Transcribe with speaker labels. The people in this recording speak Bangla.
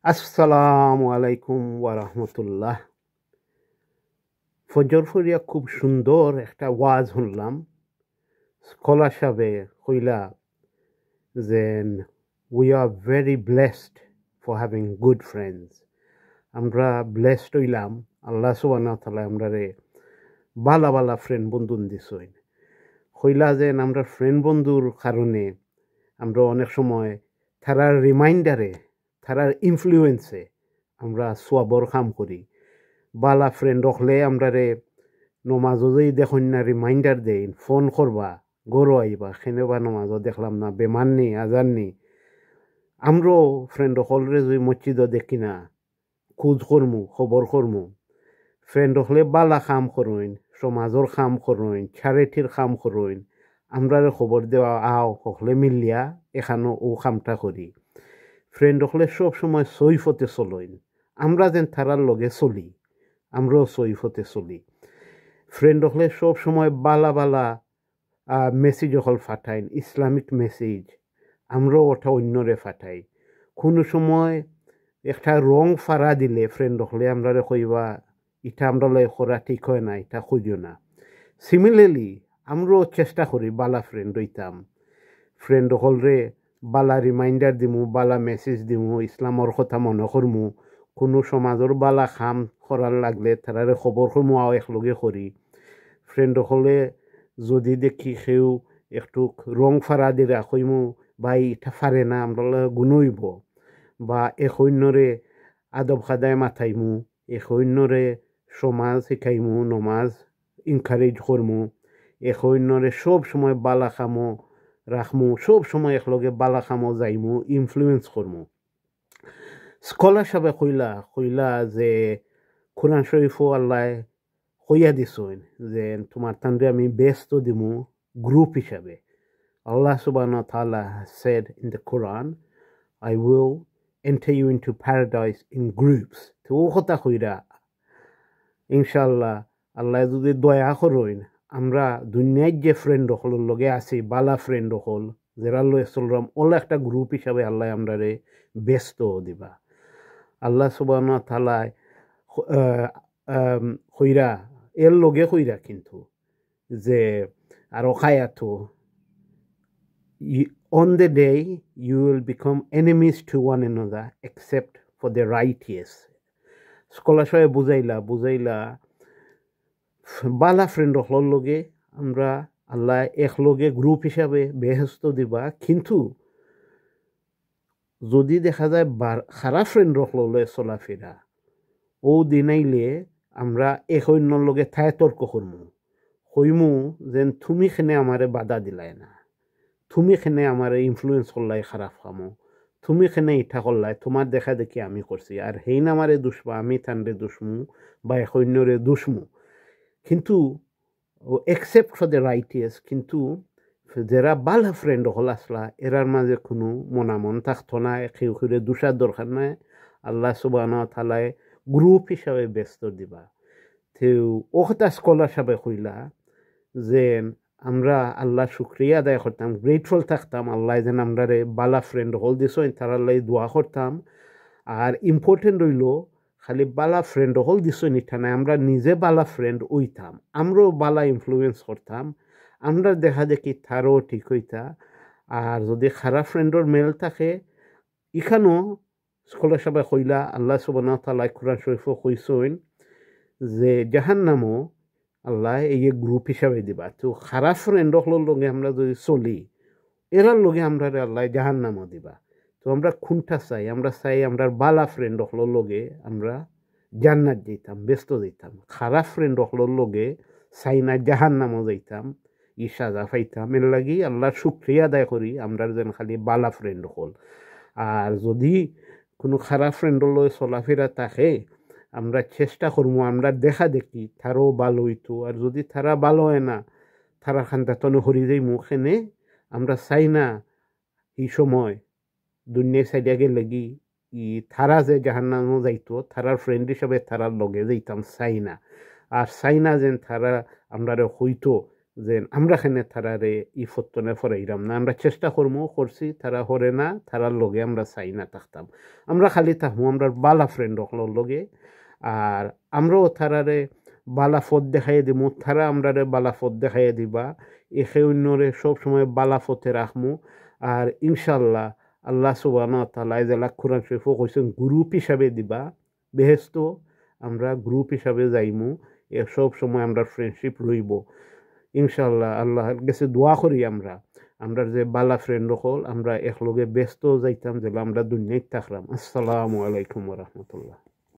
Speaker 1: আসসালামু আলাইকুম ওয়া রাহমাতুল্লাহ। ফজর ফরিয়া খুব সুন্দর একটা ওয়াজ শুনলাম। স্কলার সাহেবে কইলা যেন we are very blessed for having good friends. আমরা ব্লেসড হইলাম, আল্লাহ সুবহানাহু ওয়া তাআলা আমরারে বালা বালা ফ্রেন্ড বন্ধুন দিছইন। কইলা যেন আমরা ফ্রেন্ড বন্ধুর কারণে আমরা অনেক সময় তারার রিমাইন্ডারে, তারার ইনফ্লুয়েন্সে আমরা সওয়াবর কাম করি। বালা ফ্রেন্ড হলে আমরারে নমাজও যদি দেখুন না রিমাইন্ডার দেন, ফোন করবা, গরু আইবা, খেনেবা নমাজও দেখলাম না, বেমান নি আজান নি। আমরাও ফ্রেন্ড হলরে যদি মসজিদও দেখি না, খোঁজ করমু, খবর করমু। ফ্রেন্ড হলে বালা কাম করইন, সমাজর কাম করইন, চ্যারিটির কাম করইন। আমরারে খবর দেওয়া আও হকলে মিলিয়া এখানো ও কামটা করি। ফ্রেন্ড হলে সব সময় সইফতে চলইন, আমরা যেন তারার লগে চলি, আমরাও সইফতে চলি। ফ্রেন্ড হলে সব সময় বালা বালা মেসেজ হল ফাটাইন, ইসলামিক মেসেজ, আমরাও ওটা অন্যরে ফাটাই। কোনো সময় একটা রং ফাড়া দিলে ফ্রেন্ড হলে আমরা কইবা এটা আমরা করা ঠিক হয় না, এটা খুঁজো না। সিমিলারলি আমরাও চেষ্টা করি বালা ফ্রেন্ড হইতাম। ফ্রেন্ড হলরে বালা রিমাইন্ডার দিমু, বালা মেসেজ দিমু, ইসলামর কথা মনে করমু। কোনো সমাজর বালা কাম করার লাগলে তারারে খবর করমু, আও একলগে করি। ফ্রেন্ড হলে যদি দেখি সেও একটু রং ফাড়া দিরা কইমু ভাই এটা ফারে না, আমরা গুনইব। বা এক অন্যরে আদব খাদায় মাথাইমু, এক অন্যরে সমাজ শিখাইমু, নমাজ ইনকারেজ করমু। এক অন্যরে সব সময় বালা খামো রাখমু, সব সময় একলগে বালা খামো যাইমু, ইনফ্লুয়েন্স করমু। স্কলার সাহেবে কইলা যে কোরআন শরীফও আল্লাহ কইয়া দিছইন যে তোমার তানরে আমি ব্যস্ত দিমু গ্রুপ হিসাবে। Allah subhanahu wa ta'ala has said in the Quran, I will enter you into paradise in groups. তো ও কথা কইরা ইনশাআল্লাহ আল্লাহ যদি দয়া করইন, আমরা দুনিয়ায় যে ফ্রেন্ড হলের লগে আছি, বালা ফ্রেন্ড হল যারা লয়ে চলরাম, ওলা একটা গ্রুপ হিসাবে আল্লাহ আমরারে ব্যস্ত দিবা। আল্লাহ সুবহানাহু ওয়া তাআলা কইরা এর লগে কইরা কিন্তু যে আরো খায়াতো on the day you will become enemies to one another except for the righteous. স্কলারশিপে বুঝাইলা Bala friend হল লগে আমরা আল্লাহ একলগে গ্রুপ হিসাবে বেহেস্ত দিবা। কিন্তু যদি দেখা যায় খারাপ ফ্রেন্ড হলে চলাফেরা, ও দিনাইলে আমরা এক অন্যর লগে থায় তর্ক করমু, কইমু যেন তুমি খেনে আমারে বাধা দিলাই না, তুমি খেনে আমার ইনফ্লুয়েন্স করলাই খারাপ কামো, তুমি খেনে ইঠা করলাই, তোমার দেখা দেখি আমি করছি, আর হেইন আমারে দুষবা, আমি তানরে দুষমু বা এক অন্যরে দুষমু। কিন্তু এক্সেপ্ট ফর দ্য রাইটিয়াস, কিন্তু যারা বালা ফ্রেন্ড হল আসলা এরার মাঝে কোনো মনামন থাকতো না, কেউ কেউ দুষার দরকার নাই। আল্লাহ সুবহানাহু ওয়া তাআলা গ্রুপ হিসাবে ব্যস্ত দিবা। তো ও কথা স্কলার সাহেবে কইলা যে আমরা আল্লাহ শুক্রিয়া আদায় করতাম, গ্রেটফুল থাকতাম আল্লাহ যেন আমরা বালা ফ্রেন্ড হল দিছইন, তার আল্লাহ দোয়া করতাম। আর ইম্পর্টেন্ট রইল খালি বালা ফ্রেন্ড হল দিছইন ইটা নাই, আমরা নিজে বালা ফ্রেন্ড হইতাম, আমরাও বালা ইনফ্লুয়েন্স করতাম, আমরা দেখা দেখি তারও ঠিক হইতা। আর যদি খারাপ ফ্রেন্ডর মেল থাকে, ইখানো স্কলার সাহেবে কইলা আল্লাহ সুবহানাহু ওয়া তাআলা কোরআন শরীফও কইছইন যে জাহান্নামও আল্লাহ এই গ্রুপ হিসাবে দিবা। তো খারাপ ফ্রেন্ড হলোর লগে আমরা যদি চলি, এরার লগে আমরা আল্লাহ জাহান্নামও দিবা। তো আমরা কোনটা চাই? আমরা চাই আমরা বালা ফ্রেন্ড হলোর লগে আমরা জান্নাত যেতাম, ব্যস্ত যেতাম। খারাপ ফ্রেন্ড হলোর লগে চাই না জাহান্নামও যাইতাম, ই সাজা পাইতাম। এর লাগি আল্লাহর শুকরিয়া আদায় করি আমরা যেন খালি বালা ফ্রেন্ড হল। আর যদি কোনো খারাপ ফ্রেন্ড লগে চলাফেরা থাকে, আমরা চেষ্টা করবো আমরা দেখা দেখি তারও ভালো হইতো। আর যদি তারা ভালো হয় না, তারা খান্দাতনে হরি যাই মুখেনে আমরা চাই না এই সময় দুনিয়া সাইডে গেলে কি তারা যে জাহান্নামও যাইতো, তারার ফ্রেন্ড হিসাবে তারার লগে যাইতাম চাই না। আর চাই না যেন তারা আমরা হইতো যে আমরা খানে তারারে ই ফত্তনে ফরাইরাম না আমরা চেষ্টা করছি তারা হরে না তারার লগে আমরা চাই না থাকতাম আমরা খালি থাকবো আমরা বালা ফ্রেন্ড হকলোর লগে আর আমরাও তারারে বালা ফত দেখাইয়ে দিমু তারা আমরারে বালা ফত দেখাইয়ে দিবা এখে অন্যরে সব সময় বালা ফতে রাখমু আর ইনশাল্লাহ আল্লাহ সুবহানাহু ওয়া তাআলা যে কোরআন শরীফও কইছেন গ্রুপ হিসাবে দিবা বেহেশত আমরা গ্রুপ হিসাবে যাইমু এ সব সময় আমরা ফ্রেন্ডশিপ রইব ইনশাল্লাহ আল্লাহর কাছে দোয়া করি আমরা যে বালা ফ্রেন্ড হল আমরা একলগে ব্যস্ত যাইতাম যে আমরা দুনিয়ায় থাকলাম আসসালামু আলাইকুম ওয়া রাহমাতুল্লাহ